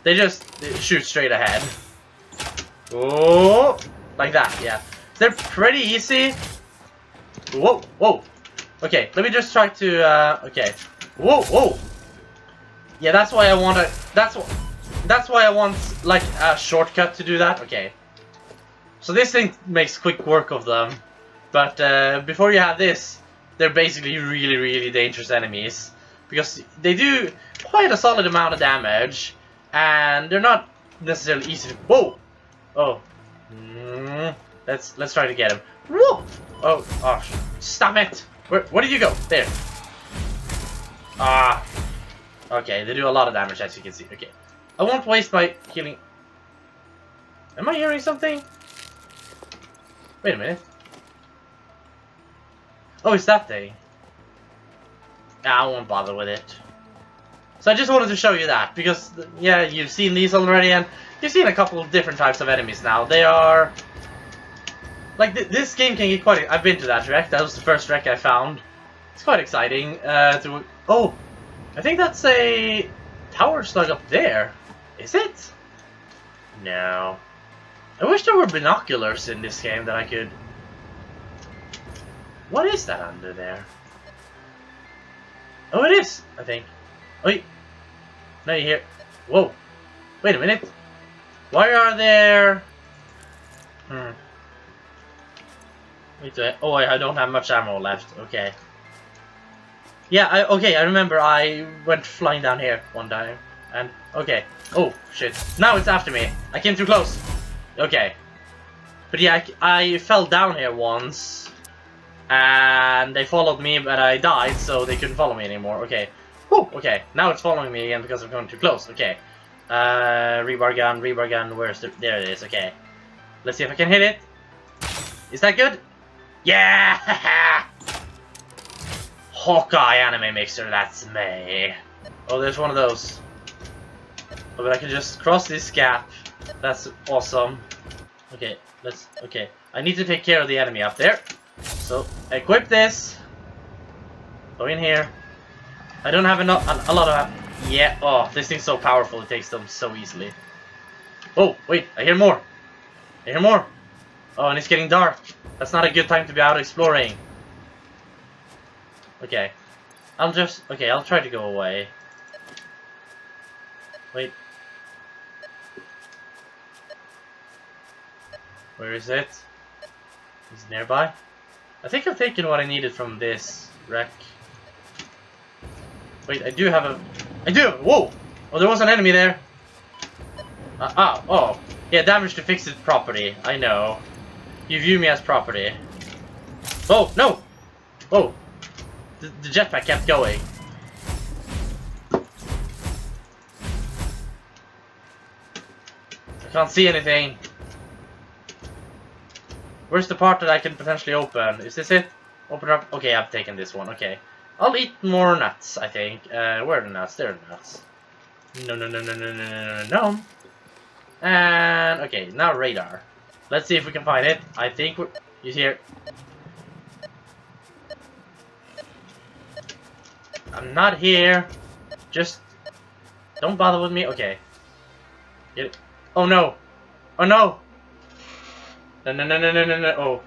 [SPEAKER 1] They just shoot straight ahead. Oh, like that. Yeah, they're pretty easy. Whoa, whoa. Okay, let me just try to. Okay. Whoa, whoa. Yeah, that's why I want to. That's why I want like a shortcut to do that. Okay. So this thing makes quick work of them, but before you have this, they're basically really, really dangerous enemies because they do quite a solid amount of damage, and they're not necessarily easy to. Whoa. Oh. Let's try to get him. Whoa. Oh, stop it! Where did you go? There. Ah. Okay, they do a lot of damage, as you can see. Okay. I won't waste my healing. Am I hearing something? Wait a minute. Oh, it's that thing. I won't bother with it. So I just wanted to show you that, because, yeah, you've seen these already, and you've seen a couple of different types of enemies now. They are... Like, this game can get quite... I've been to that wreck. That was the first wreck I found. It's quite exciting to... Oh! I think that's a... tower slug up there. Is it? No. I wish there were binoculars in this game that I could... What is that under there? Oh, it is, I think. Wait. No, you hear... Whoa. Wait a minute. Why are there... Wait, oh, I don't have much ammo left. Okay. Yeah, I remember I went flying down here one time. And, okay. Oh, shit. Now it's after me. I came too close. Okay. But yeah, I fell down here once. And they followed me, but I died, so they couldn't follow me anymore. Okay. Whew, okay. Now it's following me again because I'm going too close. Okay. Rebar gun, where's the... There it is, okay. Let's see if I can hit it. Is that good? Yeah! Hawkeye anime mixer, that's me. Oh, there's one of those. Oh, but I can just cross this gap. That's awesome. Okay, okay. I need to take care of the enemy up there. So, equip this. Go in here. I don't have enough, a lot of... Yeah, oh, this thing's so powerful, it takes them so easily. Oh, wait, I hear more. I hear more. Oh, and it's getting dark. That's not a good time to be out exploring. Okay. I'll try to go away. Wait. Where is it? Is it nearby? I think I've taken what I needed from this wreck. Wait, I do have a... Whoa! Oh, there was an enemy there. Oh. Yeah, damage to fixed property. I know. You view me as property. Oh, no! Oh. The jetpack kept going. I can't see anything. Where's the part that I can potentially open? Is this it? Open up. Okay, I've taken this one. Okay. I'll eat more nuts, I think. Where are the nuts? There are the nuts. No. And, okay, now radar. Let's see if we can find it. I think we're... You here. I'm not here. Just... Don't bother with me. Okay. Get it. Oh, no. Oh, no. No. Oh.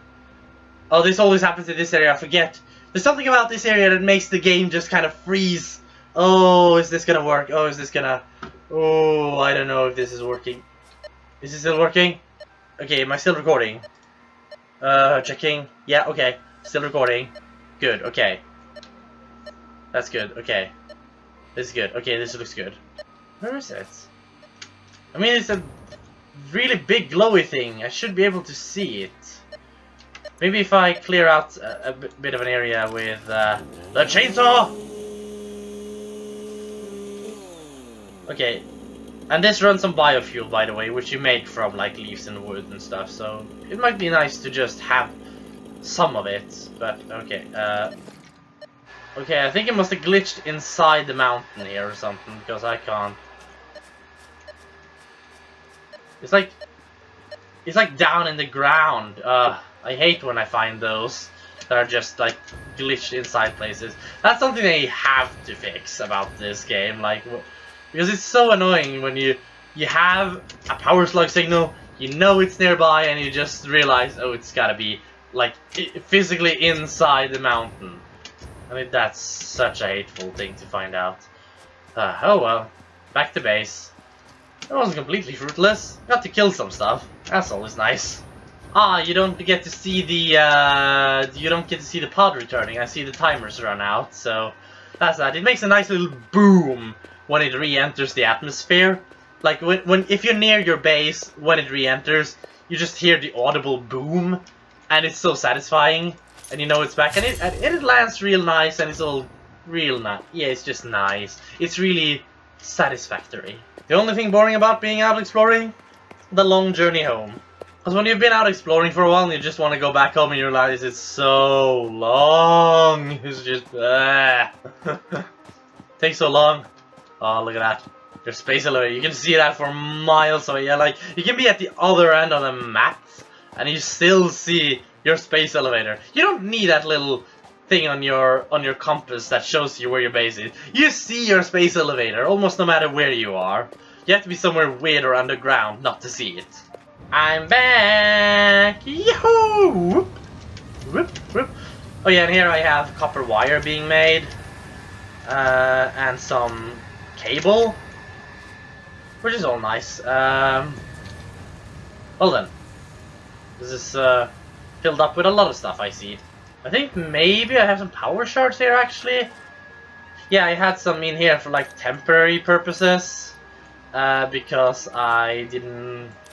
[SPEAKER 1] Oh, this always happens in this area. I forget. There's something about this area that makes the game just kind of freeze. Oh, is this gonna work? Oh, is this gonna... Oh, I don't know if this is working. Is it still working? Okay, am I still recording? Checking. Yeah, okay. Still recording. Good, okay. That's good, okay. This is good. Okay, this looks good. Where is it? I mean, it's a really big glowy thing. I should be able to see it. Maybe if I clear out a bit of an area with the chainsaw! Okay. And this runs on biofuel, by the way, which you make from like leaves and wood and stuff, so it might be nice to just have some of it, but okay. Okay, I think it must have glitched inside the mountain here or something, because I can't. It's like down in the ground. I hate when I find those that are just like glitched inside places. That's something they have to fix about this game, like, because it's so annoying when you have a power slug signal, you know it's nearby, and you just realize, oh, it's gotta be like physically inside the mountain. I mean, that's such a hateful thing to find out. Oh well, back to base. It wasn't completely fruitless. Got to kill some stuff. That's always nice. Ah, you don't get to see the pod returning. I see the timers run out, so that's that. It makes a nice little boom when it re-enters the atmosphere. Like when if you're near your base when it re-enters, you just hear the audible boom, and it's so satisfying. And you know it's back, and it lands real nice, and it's all real nice. Yeah, it's just nice. It's really satisfactory. The only thing boring about being out exploring? The long journey home. Because when you've been out exploring for a while and you just want to go back home and you realize it's so long. It's just... takes so long. Oh, look at that. Your space elevator. You can see that for miles away. Yeah, like, you can be at the other end of the map and you still see your space elevator. You don't need that little thing on your compass that shows you where your base is. You see your space elevator almost no matter where you are. You have to be somewhere weird or underground not to see it. I'm back! Yahoo! Whoop, whoop, whoop. Oh yeah, and here I have copper wire being made. And some cable. Which is all nice. Well then. This is filled up with a lot of stuff, I see. I think maybe I have some power shards here, actually. Yeah, I had some in here for like temporary purposes. Because I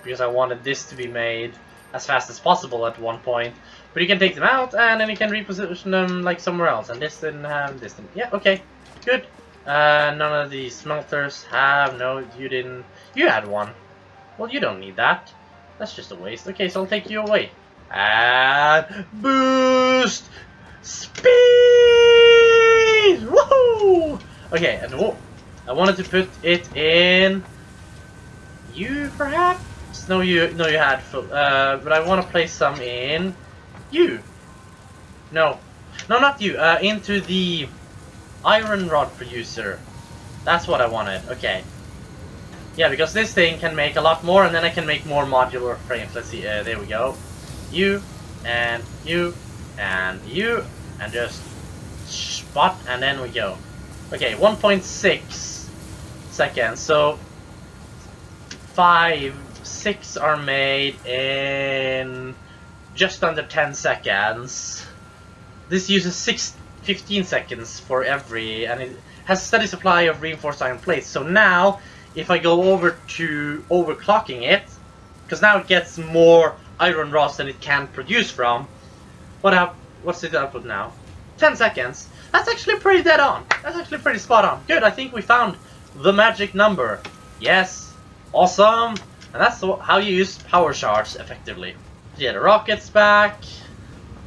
[SPEAKER 1] wanted this to be made as fast as possible at one point. But you can take them out and then you can reposition them like somewhere else. And this didn't have this. Yeah, okay, good. None of these smelters have. No, you didn't. You had one. Well, you don't need that. That's just a waste. Okay, so I'll take you away. And boost speed. Woohoo! Okay, and whoa. I wanted to put it in you, perhaps? No, you had full. But I want to place some in you. No, not you. Into the iron rod producer. That's what I wanted. Okay. Yeah, because this thing can make a lot more, and then I can make more modular frames. Let's see. There we go. You and you and you, and just spot, and then we go. Okay, 1.6 seconds. So 6 are made in just under 10 seconds. This uses 15 seconds for every, and it has a steady supply of reinforced iron plates. So now, if I go over to overclocking it, because now it gets more iron rods than it can produce from. What's the output now? 10 seconds. That's actually pretty dead on. That's actually pretty spot on. Good, I think we found the magic number. Yes. Awesome. And that's how you use power shards effectively. Yeah, the rocket's back.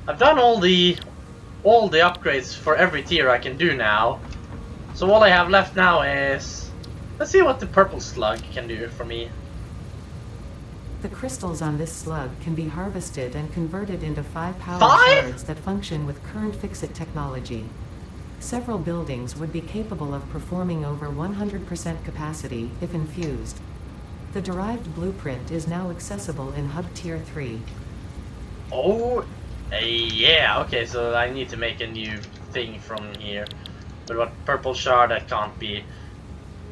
[SPEAKER 1] I've done all the upgrades for every tier I can do now. So all I have left now is... Let's see what the purple slug can do for me.
[SPEAKER 2] The crystals on this slug can be harvested and converted into 5 power
[SPEAKER 1] 5?
[SPEAKER 2] shards that function with current fix-it technology. Several buildings would be capable of performing over 100% capacity if infused. The derived blueprint is now accessible in Hub Tier 3.
[SPEAKER 1] Oh, yeah, okay, so I need to make a new thing from here. But what purple shard, that can't be.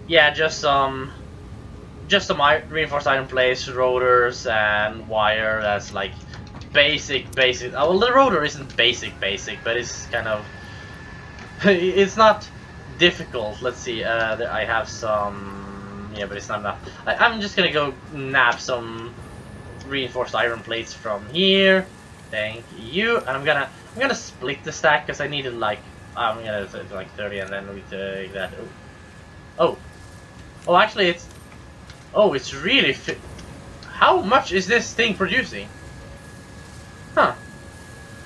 [SPEAKER 1] Yeah, just some reinforced iron plates, rotors, and wire. That's like basic. Oh, well, the rotor isn't basic, but it's kind of. It's not difficult. Let's see. I have some. Yeah, but it's not enough. I'm just gonna go nab some reinforced iron plates from here. Thank you. And I'm gonna split the stack because I needed like I'm gonna do like 30 and then we take that. Oh, actually it's really how much is this thing producing? Huh?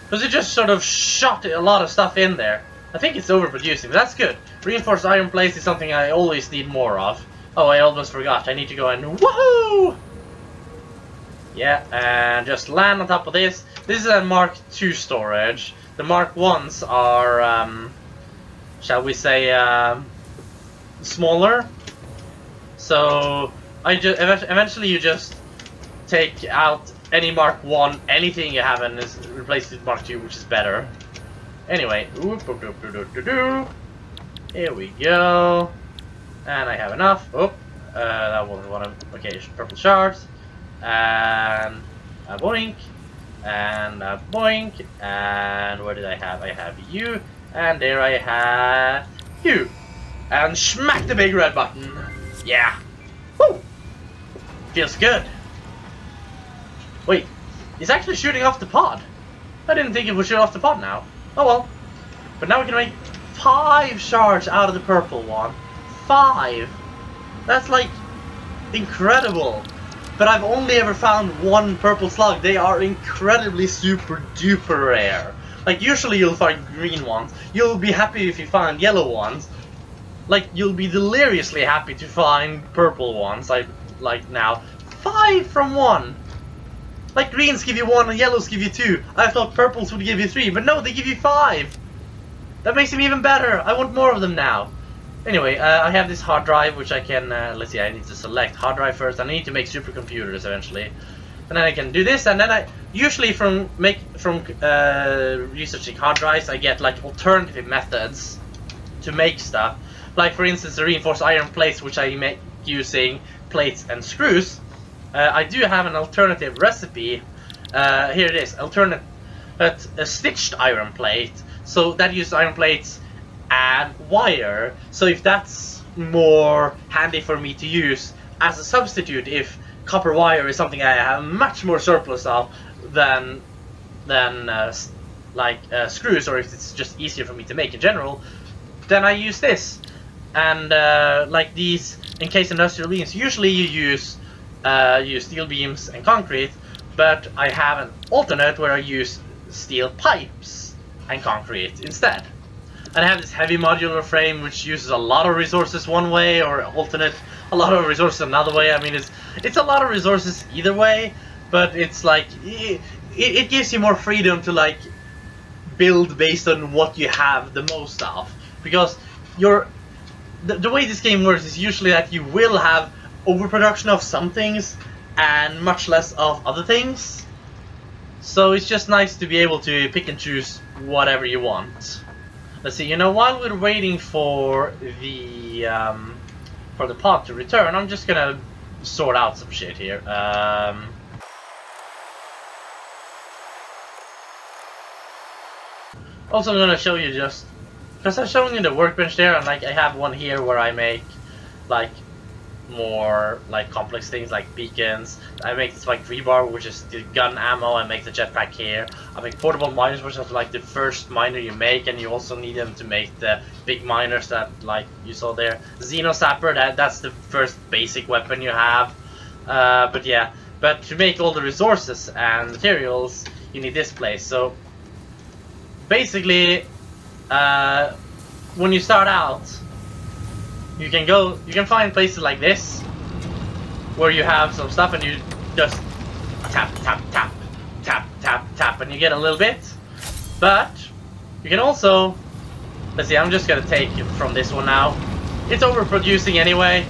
[SPEAKER 1] Because it just sort of shot a lot of stuff in there. I think it's overproducing, but that's good. Reinforced iron plates is something I always need more of. Oh, I almost forgot. I need to go and woohoo! Yeah, and just land on top of this. This is a Mark II storage. The Mark 1s are, shall we say, smaller. So eventually you just take out any Mark 1, anything you have, and replace it with Mark II, which is better. Anyway, here we go, and I have enough. Oh, that wasn't one of purple shards, and a boink, and a boink, and where did I have? I have you, and there I have you, and smack the big red button. Yeah, woo, feels good. Wait, it's actually shooting off the pod. I didn't think it would shoot off the pod now. Oh well. But now we can make 5 shards out of the purple one. 5! That's like incredible. But I've only ever found 1 purple slug. They are incredibly super duper rare. Like usually you'll find green ones. You'll be happy if you find yellow ones. Like you'll be deliriously happy to find purple ones. Like now. 5 from 1! Like greens give you 1 and yellows give you 2. I thought purples would give you 3, but no, they give you 5. That makes them even better. I want more of them now. Anyway, I have this hard drive which I can, let's see, I need to select hard drive first. I need to make supercomputers eventually. And then I can do this, and then I usually from researching hard drives I get like alternative methods to make stuff. Like for instance the reinforced iron plates which I make using plates and screws. I do have an alternative recipe. Here it is, a stitched iron plate. So that uses iron plates and wire. So if that's more handy for me to use as a substitute, if copper wire is something I have much more surplus of than screws, or if it's just easier for me to make in general, then I use this. And like these encased industrial beams, usually you use steel beams and concrete, but I have an alternate where I use steel pipes and concrete instead. And I have this heavy modular frame which uses a lot of resources one way, or alternate a lot of resources another way. I mean it's a lot of resources either way, but it's like it gives you more freedom to like build based on what you have the most of, because the way this game works is usually that you will have overproduction of some things and much less of other things. So it's just nice to be able to pick and choose whatever you want. Let's see, while we're waiting for the pod to return, I'm just gonna sort out some shit here. Also, I'm gonna show you just because I'm showing you the workbench there, and like I have one here where I make like more like complex things like beacons. I make this like rebar, which is the gun ammo. I make the jetpack here. I make portable miners, which is like the first miner you make, and you also need them to make the big miners that like you saw there. Xeno Sapper, that's the first basic weapon you have. But yeah, but to make all the resources and materials, you need this place. So basically, when you start out, you can find places like this where you have some stuff and you just tap, tap, tap, tap, tap, tap, and you get a little bit. But you can also, let's see, I'm just gonna take it from this one now. It's overproducing anyway.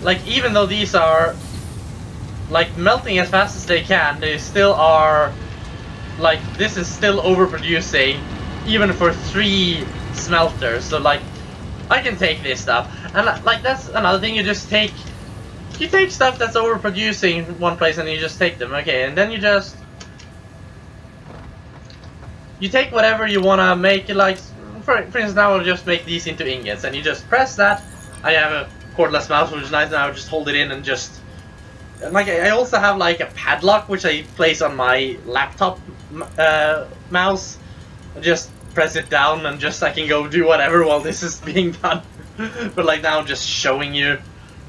[SPEAKER 1] Like even though these are like melting as fast as they can, they still are like, this is still overproducing even for 3 smelters. So like I can take this stuff, and like that's another thing. You take stuff that's overproducing in one place, and you just take them, okay, and then you just you take whatever you want to make, like, for instance, now I'll just make these into ingots, and you just press that. I have a cordless mouse, which is nice, and I'll just hold it in and just... And like, I also have like a padlock, which I place on my laptop mouse. I just press it down and just I can go do whatever while this is being done. But like now I'm just showing you.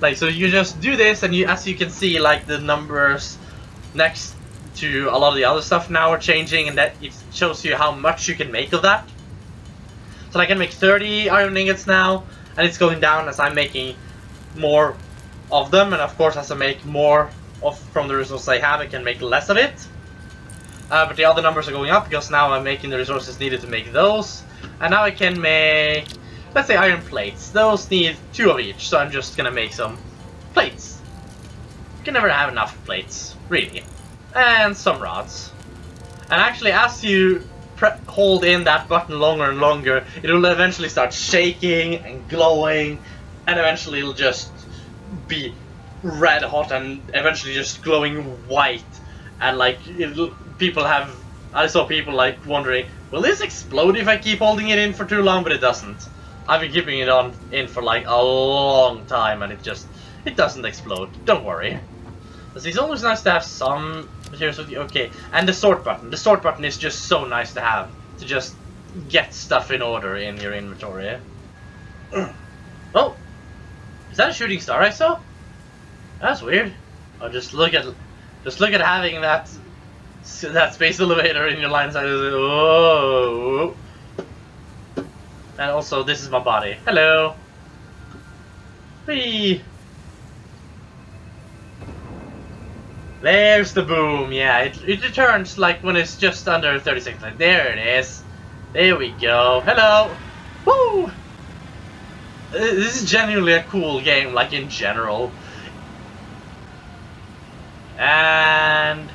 [SPEAKER 1] Like, so you just do this, and you, as you can see, like the numbers next to a lot of the other stuff now are changing, and that it shows you how much you can make of that. So I can make 30 iron ingots now, and it's going down as I'm making more of them, and of course as I make more from the resources I have, I can make less of it. But the other numbers are going up because now I'm making the resources needed to make those, and now I can make, let's say, iron plates. Those need 2 of each, so I'm just gonna make some plates. You can never have enough plates, really. And some rods. And actually, as you hold in that button longer and longer, it will eventually start shaking and glowing, and eventually it'll just be red hot and eventually just glowing white. And like, I saw people like wondering, will this explode if I keep holding it in for too long? But it doesn't. I've been keeping it in for like a long time, and it doesn't explode. Don't worry. It's always nice to have some materials with you. Okay, and the sort button. The sort button is just so nice to have, to just get stuff in order in your inventory. Oh, is that a shooting star I saw? That's weird. Oh, just look at having that space elevator in your line of sight. Whoa. And also, this is my body. Hello. Whee. There's the boom. Yeah, it returns like when it's just under 30 seconds. Like, there it is. There we go. Hello. Woo. This is genuinely a cool game, like in general. And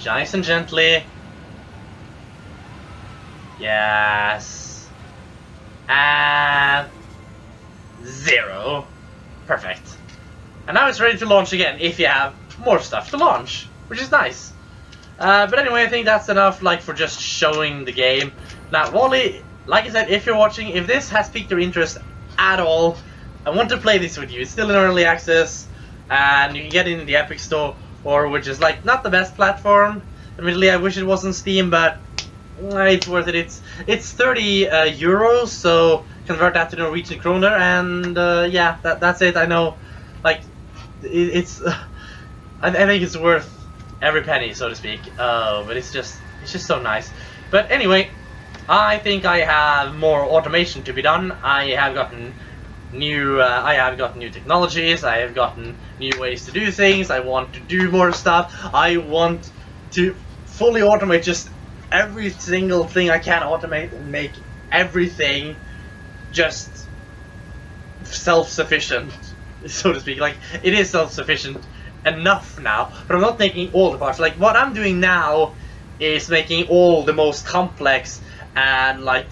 [SPEAKER 1] nice and gently. Yes. And 0. Perfect. And now it's ready to launch again if you have more stuff to launch, which is nice. But anyway, I think that's enough, like, for just showing the game. Now, Wally, like I said, if you're watching, if this has piqued your interest at all, I want to play this with you. It's still in early access, and you can get it in the Epic Store, which is like not the best platform. Admittedly, I wish it was on Steam, but it's worth it. It's 30 euros, so convert that to Norwegian kroner, and yeah, that's it. I know, like, it's I think it's worth every penny, so to speak. But it's just so nice. But anyway, I think I have more automation to be done. I have gotten new technologies. I have gotten new ways to do things. I want to do more stuff. I want to fully automate just every single thing I can automate and make everything just self-sufficient, so to speak. Like, it is self-sufficient enough now, but I'm not making all the parts. Like, what I'm doing now is making all the most complex and like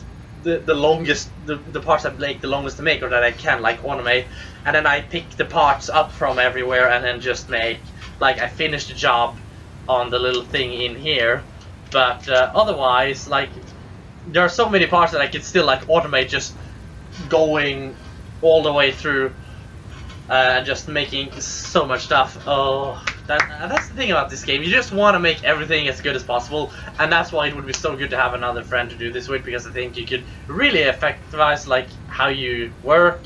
[SPEAKER 1] the longest, the parts that take the longest to make, or that I can like automate, and then I pick the parts up from everywhere and then just make, like, I finish the job on the little thing in here. But otherwise, like, there are so many parts that I can still like automate, just going all the way through and just making so much stuff. Oh, that's the thing about this game. You just want to make everything as good as possible, and that's why it would be so good to have another friend to do this with, because I think you could really effectivize like how you work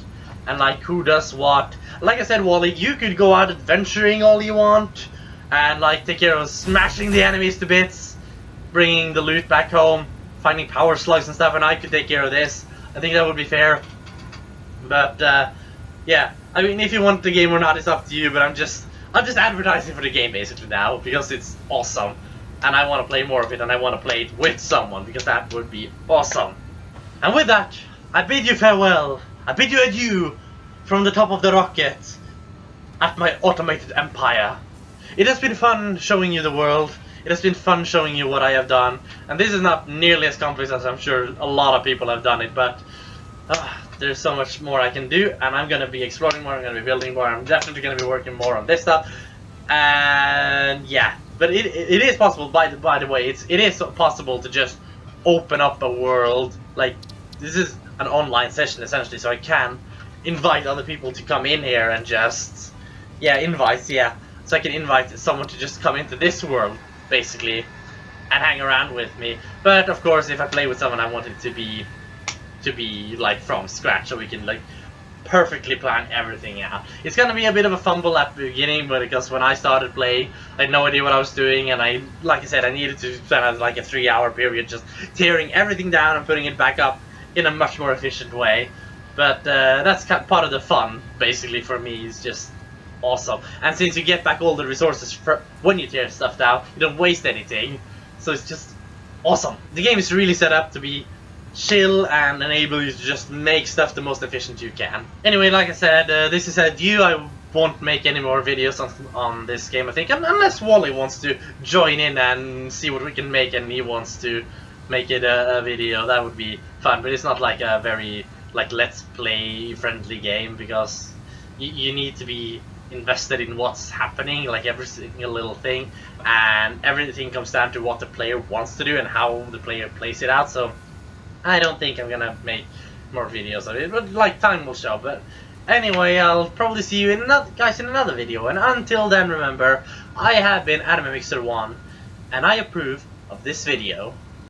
[SPEAKER 1] and like who does what. Like I said, Wally, you could go out adventuring all you want and like take care of smashing the enemies to bits, bringing the loot back home, finding power slugs and stuff, and I could take care of this. I think that would be fair. But yeah, I mean, if you want the game or not, it's up to you. But I'm just advertising for the game basically now, because it's awesome, and I want to play more of it, and I want to play it with someone, because that would be awesome. And with that, I bid you farewell. I bid you adieu from the top of the rocket at my automated empire. It has been fun showing you the world. It has been fun showing you what I have done, and this is not nearly as complex as I'm sure a lot of people have done it, but there's so much more I can do, and I'm going to be exploring more, I'm going to be building more, I'm definitely going to be working more on this stuff, and yeah, But it is possible, by the way, it is possible to just open up a world. Like, this is an online session essentially, so I can invite other people to come in here and just, yeah, invites, yeah. So I can invite someone to just come into this world, basically, and hang around with me. But of course, if I play with someone, I want it to be like from scratch, so we can like perfectly plan everything out. It's gonna be a bit of a fumble at the beginning, but because when I started playing, I had no idea what I was doing, and like I said, I needed to spend like a 3-hour period just tearing everything down and putting it back up in a much more efficient way. But that's part of the fun, basically, for me. Is just awesome. And since you get back all the resources for when you tear stuff down, you don't waste anything. So it's just awesome. The game is really set up to be chill and enable you to just make stuff the most efficient you can. Anyway, like I said, this is a due. I won't make any more videos on this game, I think, unless Wally wants to join in and see what we can make, and he wants to make it a video. That would be fun, but it's not like a very like let's play friendly game, because you need to be invested in what's happening, like every single little thing, and everything comes down to what the player wants to do and how the player plays it out. So I don't think I'm gonna make more videos of it, but like time will show. But anyway, I'll probably see you in another video, and until then, remember, I have been AnimeMixer1, and I approve of this video.